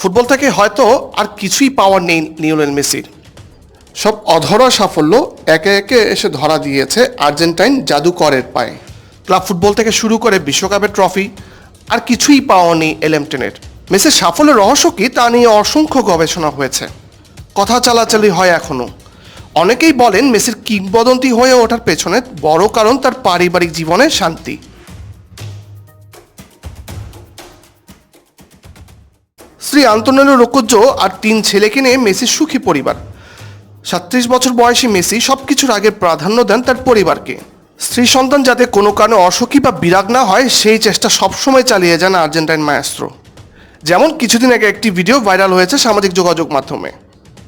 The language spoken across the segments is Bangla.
ফুটবল থেকে হয়তো আর কিছুই পাওয়ার নেই লিওনেল মেসির। সব অধরা সাফল্য একে একে এসে ধরা দিয়েছে আর্জেন্টাইন জাদুকরের পায়ে। ক্লাব ফুটবল থেকে শুরু করে বিশ্বকাপের ট্রফি আর কিছুই পাওয়া নেই এলএমটেনের। মেসির সাফল্যের রহস্য কি তা নিয়ে অসংখ্য গবেষণা হয়েছে, কথা চালাচালি হয় এখনও। অনেকেই বলেন মেসির কিংবদন্তি হয়ে ওঠার পেছনে বড় কারণ তার পারিবারিক জীবনের শান্তি। স্ত্রী আন্তোনেলো রোকোজ্জো আর 3 ছেলেকে নিয়ে মেসির সুখী পরিবার। 37 বছর বয়সী মেসি সব কিছুর আগে প্রাধান্য দেন তার পরিবারকে। স্ত্রী সন্তান যাতে কোনো কারণে অসুখী বা বিরাগ না হয় সেই চেষ্টা সবসময় চালিয়ে যান আর্জেন্টাইন মায়েস্ট্রো। যেমন কিছুদিন আগে একটি ভিডিও ভাইরাল হয়েছে সামাজিক যোগাযোগ মাধ্যমে।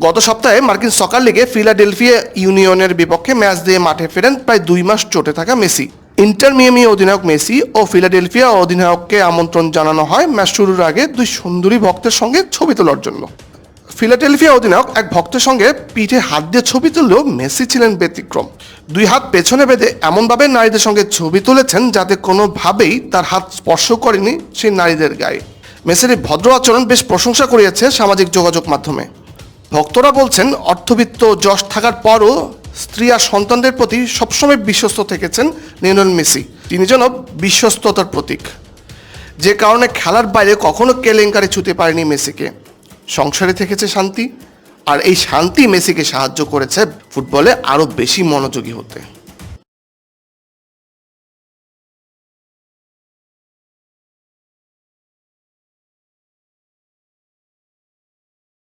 গত সপ্তাহে মার্কিন সকার লিগে ফিলাডেলফিয়া ইউনিয়নের বিপক্ষে ম্যাচ দিয়ে মাঠে ফেরেন প্রায় 2 মাস চোটে থাকা মেসি। ইন্টার মিয়ামি অধিনায়ক মেসি ও ফিলাডেলফিয়া অধিনায়ককে আমন্ত্রণ জানানো হয় ম্যাচ শুরুর আগে 2 সুন্দরী ভক্তের সঙ্গে ছবি তোলার জন্য। ফিলাডেলফিয়া অধিনায়ক এক ভক্তের সঙ্গে পিঠে হাত দিয়ে ছবি তুললেও মেসি ছিলেন ব্যতিক্রম। 2 হাত পেছনে বেঁধে এমনভাবে নারীদের সঙ্গে ছবি তুলেছেন যাতে কোনোভাবেই তার হাত স্পর্শ করেনি সেই নারীদের গায়ে। মেসির এই ভদ্র আচরণ বেশ প্রশংসা করিয়েছে সামাজিক যোগাযোগ মাধ্যমে। ভক্তরা বলছেন অর্থবিত্ত যশ থাকার পরও স্ত্রী আর সন্তানদের প্রতি সবসময় বিশ্বস্ত থেকেছেন লিওনেল মেসি। তিনি যেন বিশ্বস্ততার প্রতীক, যে কারণে খেলার বাইরে কখনো কেলেঙ্কারি ছুঁতে পারেনি মেসিকে। সংসারে থেকেছে শান্তি, আর এই শান্তি মেসিকে সাহায্য করেছে ফুটবলে আরও বেশি মনোযোগী হতে।